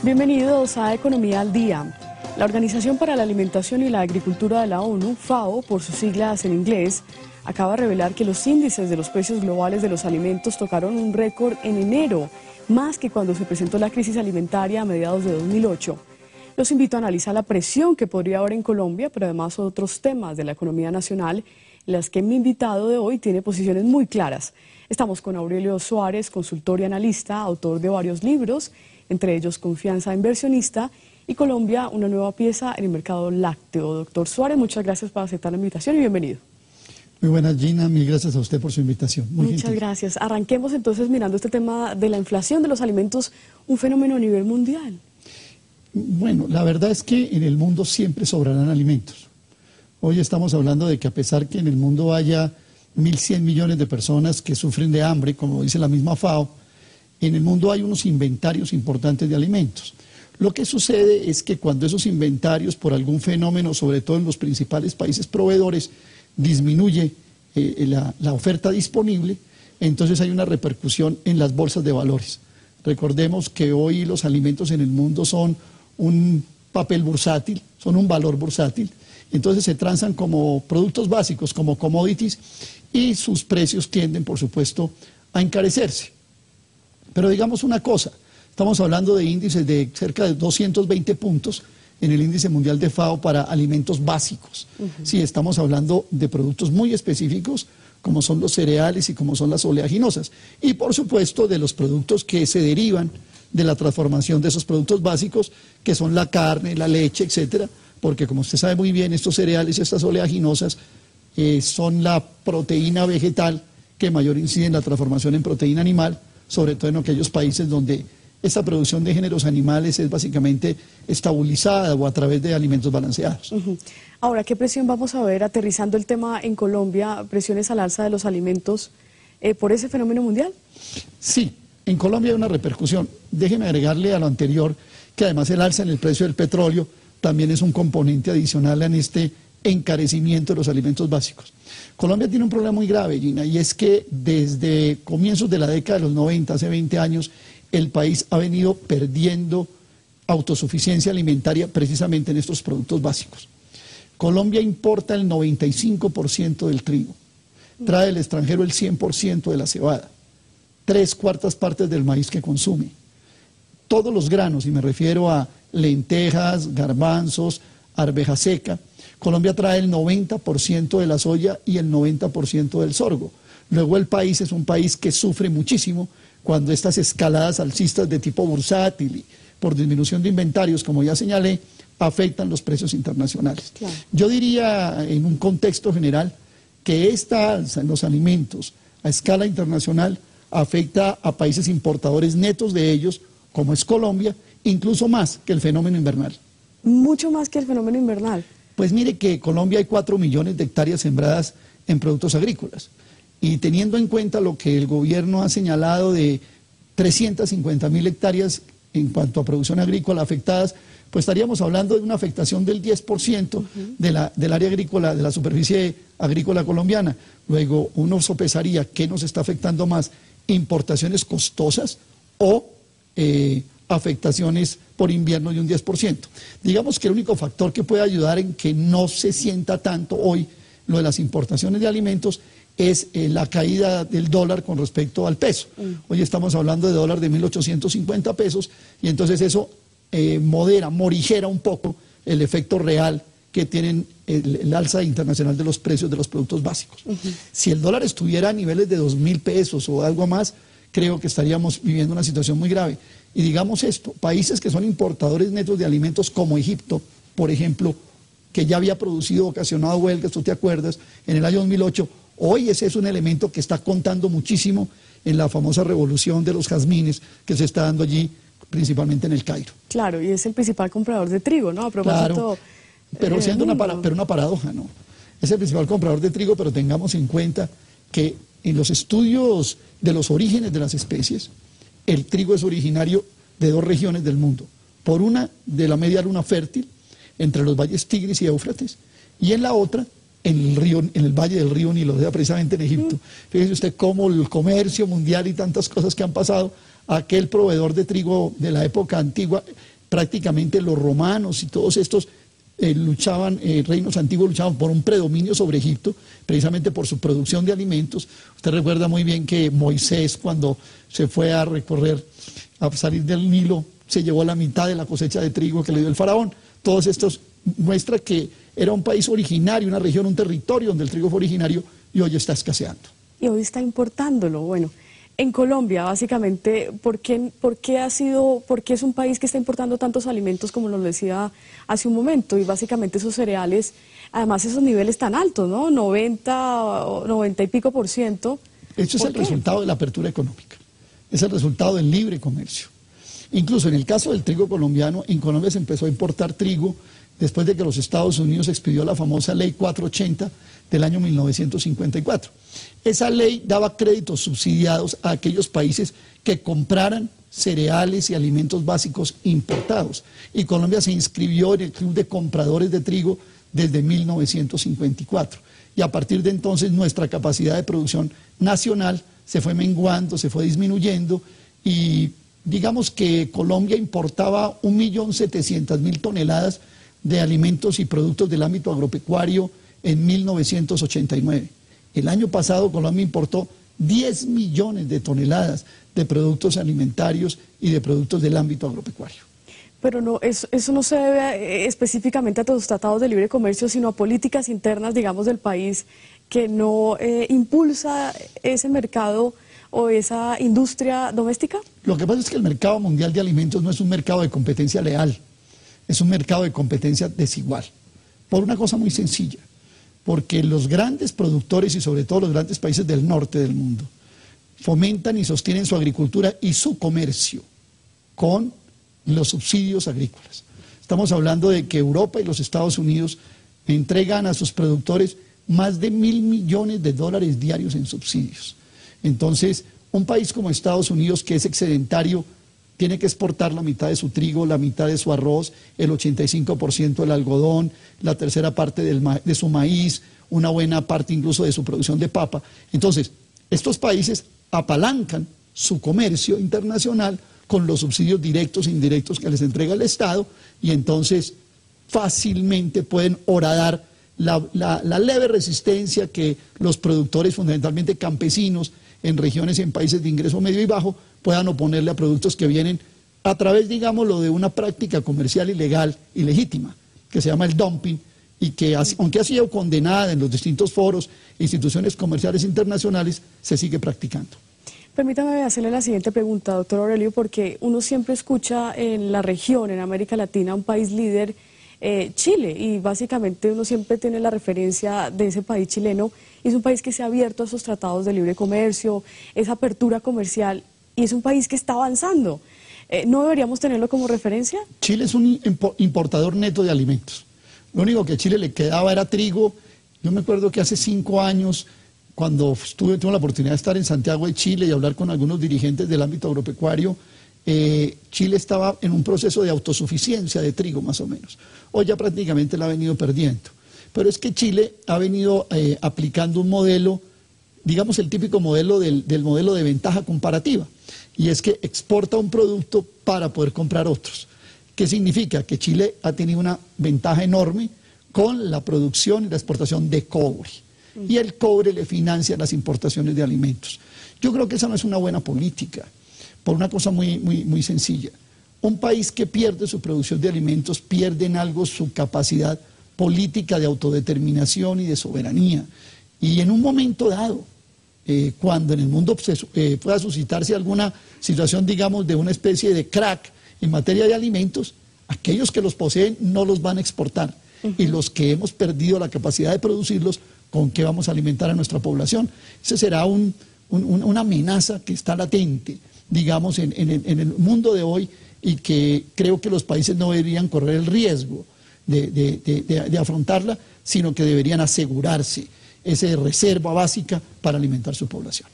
Bienvenidos a Economía al Día. La Organización para la Alimentación y la Agricultura de la ONU, FAO, por sus siglas en inglés, acaba de revelar que los índices de los precios globales de los alimentos tocaron un récord en enero, más que cuando se presentó la crisis alimentaria a mediados de 2008. Los invito a analizar la presión que podría haber en Colombia, pero además otros temas de la economía nacional, en las que mi invitado de hoy tiene posiciones muy claras. Estamos con Aurelio Suárez, consultor y analista, autor de varios libros, entre ellos Confianza Inversionista y Colombia, una nueva pieza en el mercado lácteo. Doctor Suárez, muchas gracias por aceptar la invitación y bienvenido. Muy buenas, Gina, mil gracias a usted por su invitación. Muchas gracias. Arranquemos entonces mirando este tema de la inflación de los alimentos, un fenómeno a nivel mundial. Bueno, la verdad es que en el mundo siempre sobrarán alimentos. Hoy estamos hablando de que a pesar que en el mundo haya 1.100 millones de personas que sufren de hambre, como dice la misma FAO, en el mundo hay unos inventarios importantes de alimentos. Lo que sucede es que cuando esos inventarios, por algún fenómeno, sobre todo en los principales países proveedores, disminuye la oferta disponible, entonces hay una repercusión en las bolsas de valores. Recordemos que hoy los alimentos en el mundo son un papel bursátil, son un valor bursátil, entonces se transan como productos básicos, como commodities, y sus precios tienden, por supuesto, a encarecerse. Pero digamos una cosa, estamos hablando de índices de cerca de 220 puntos en el índice mundial de FAO para alimentos básicos. Sí, estamos hablando de productos muy específicos, como son los cereales y como son las oleaginosas. Y por supuesto de los productos que se derivan de la transformación de esos productos básicos, que son la carne, la leche, etcétera, porque como usted sabe muy bien, estos cereales y estas oleaginosas son la proteína vegetal que mayor incide en la transformación en proteína animal, sobre todo en aquellos países donde esta producción de géneros animales es básicamente estabilizada o a través de alimentos balanceados. Ahora, ¿qué presión vamos a ver aterrizando el tema en Colombia, presiones al alza de los alimentos por ese fenómeno mundial? Sí, en Colombia hay una repercusión. Déjeme agregarle a lo anterior que además el alza en el precio del petróleo también es un componente adicional en este encarecimiento de los alimentos básicos. Colombia tiene un problema muy grave, Gina, y es que desde comienzos de la década de los 90, hace 20 años, el país ha venido perdiendo autosuficiencia alimentaria precisamente en estos productos básicos. Colombia importa el 95% del trigo, trae del extranjero el 100% de la cebada, 3/4 partes del maíz que consume. Todos los granos, y me refiero a lentejas, garbanzos, arveja seca, Colombia trae el 90% de la soya y el 90% del sorgo. Luego el país es un país que sufre muchísimo cuando estas escaladas alcistas de tipo bursátil y por disminución de inventarios, como ya señalé, afectan los precios internacionales. Claro. Yo diría, en un contexto general, que esta alza en los alimentos a escala internacional afecta a países importadores netos de ellos, como es Colombia, incluso más que el fenómeno invernal. Mucho más que el fenómeno invernal. Pues mire que en Colombia hay 4 millones de hectáreas sembradas en productos agrícolas. Y teniendo en cuenta lo que el gobierno ha señalado de 350.000 hectáreas en cuanto a producción agrícola afectadas, pues estaríamos hablando de una afectación del 10% del área agrícola, de la superficie agrícola colombiana. Luego uno sopesaría qué nos está afectando más, importaciones costosas o afectaciones por invierno de un 10%. Digamos que el único factor que puede ayudar en que no se sienta tanto hoy lo de las importaciones de alimentos es la caída del dólar con respecto al peso. Hoy estamos hablando de dólar de 1.850 pesos y entonces eso morigera un poco el efecto real que tienen el alza internacional de los precios de los productos básicos. Si el dólar estuviera a niveles de 2.000 pesos o algo más, creo que estaríamos viviendo una situación muy grave. Y digamos esto, países que son importadores netos de alimentos como Egipto, por ejemplo, que ya había producido, ocasionado huelgas, tú te acuerdas, en el año 2008, hoy ese es un elemento que está contando muchísimo en la famosa revolución de los jazmines que se está dando allí, principalmente en el Cairo. Claro, y es el principal comprador de trigo, ¿no? A propósito, claro, pero siendo una paradoja, ¿no? Es el principal comprador de trigo, pero tengamos en cuenta que en los estudios de los orígenes de las especies, el trigo es originario de 2 regiones del mundo. Por una, de la media luna fértil, entre los valles Tigris y Éufrates, y en la otra, en el valle del río Nilo, precisamente en Egipto. Fíjese usted cómo el comercio mundial y tantas cosas que han pasado, aquel proveedor de trigo de la época antigua prácticamente los romanos y todos estos reinos antiguos luchaban por un predominio sobre Egipto, precisamente por su producción de alimentos. Usted recuerda muy bien que Moisés, cuando se fue a recorrer, a salir del Nilo, se llevó la mitad de la cosecha de trigo que le dio el faraón. Todos estos muestra que era un país originario, una región, un territorio donde el trigo fue originario y hoy está escaseando. Y hoy está importándolo. Bueno, en Colombia, básicamente, ¿por qué es un país que está importando tantos alimentos, como nos decía hace un momento? Y básicamente esos cereales, además esos niveles tan altos, ¿no? 90 y pico %. Eso es el resultado de la apertura económica. Es el resultado del libre comercio. Incluso en el caso del trigo colombiano, en Colombia se empezó a importar trigo después de que los Estados Unidos expidió la famosa Ley 480 del año 1954. Esa ley daba créditos subsidiados a aquellos países que compraran cereales y alimentos básicos importados. Y Colombia se inscribió en el Club de Compradores de Trigo desde 1954. Y a partir de entonces nuestra capacidad de producción nacional se fue menguando, se fue disminuyendo y digamos que Colombia importaba 1.700.000 toneladas de alimentos y productos del ámbito agropecuario en 1989. El año pasado Colombia importó 10 millones de toneladas de productos alimentarios y de productos del ámbito agropecuario. Pero no, eso no se debe específicamente a los tratados de libre comercio, sino a políticas internas, digamos, del país que no impulsa ese mercado o esa industria doméstica. Lo que pasa es que el mercado mundial de alimentos no es un mercado de competencia leal, es un mercado de competencia desigual, por una cosa muy sencilla, porque los grandes productores y sobre todo los grandes países del norte del mundo fomentan y sostienen su agricultura y su comercio con los subsidios agrícolas. Estamos hablando de que Europa y los Estados Unidos entregan a sus productores más de $1.000 millones diarios en subsidios. Entonces, un país como Estados Unidos, que es excedentario, tiene que exportar la mitad de su trigo, la mitad de su arroz, el 85% del algodón, la tercera parte de su maíz, una buena parte incluso de su producción de papa. Entonces, estos países apalancan su comercio internacional con los subsidios directos e indirectos que les entrega el Estado y entonces fácilmente pueden horadar la leve resistencia que los productores, fundamentalmente campesinos, en regiones y en países de ingreso medio y bajo, puedan oponerle a productos que vienen a través, digámoslo, de una práctica comercial ilegal y legítima, que se llama el dumping, y que, aunque ha sido condenada en los distintos foros e instituciones comerciales internacionales, se sigue practicando. Permítame hacerle la siguiente pregunta, doctor Aurelio, porque uno siempre escucha en la región, en América Latina, un país líder, Chile, y básicamente uno siempre tiene la referencia de ese país chileno, y es un país que se ha abierto a esos tratados de libre comercio, esa apertura comercial, y es un país que está avanzando. ¿No deberíamos tenerlo como referencia? Chile es un importador neto de alimentos. Lo único que a Chile le quedaba era trigo. Yo me acuerdo que hace 5 años, cuando tuve la oportunidad de estar en Santiago de Chile y hablar con algunos dirigentes del ámbito agropecuario, Chile estaba en un proceso de autosuficiencia de trigo, más o menos. Hoy ya prácticamente la ha venido perdiendo. Pero es que Chile ha venido aplicando un modelo, digamos el típico modelo del modelo de ventaja comparativa, y es que exporta un producto para poder comprar otros. ¿Qué significa? Que Chile ha tenido una ventaja enorme con la producción y la exportación de cobre. Y el cobre le financia las importaciones de alimentos. Yo creo que esa no es una buena política, por una cosa muy sencilla. Un país que pierde su producción de alimentos pierde en algo su capacidad política de autodeterminación y de soberanía. Y en un momento dado, cuando en el mundo pueda suscitarse alguna situación, digamos, de una especie de crack en materia de alimentos, aquellos que los poseen no los van a exportar. Y los que hemos perdido la capacidad de producirlos, ¿con qué vamos a alimentar a nuestra población? Ese será una amenaza que está latente, digamos, en el mundo de hoy, y que creo que los países no deberían correr el riesgo de afrontarla, sino que deberían asegurarse esa reserva básica para alimentar su población.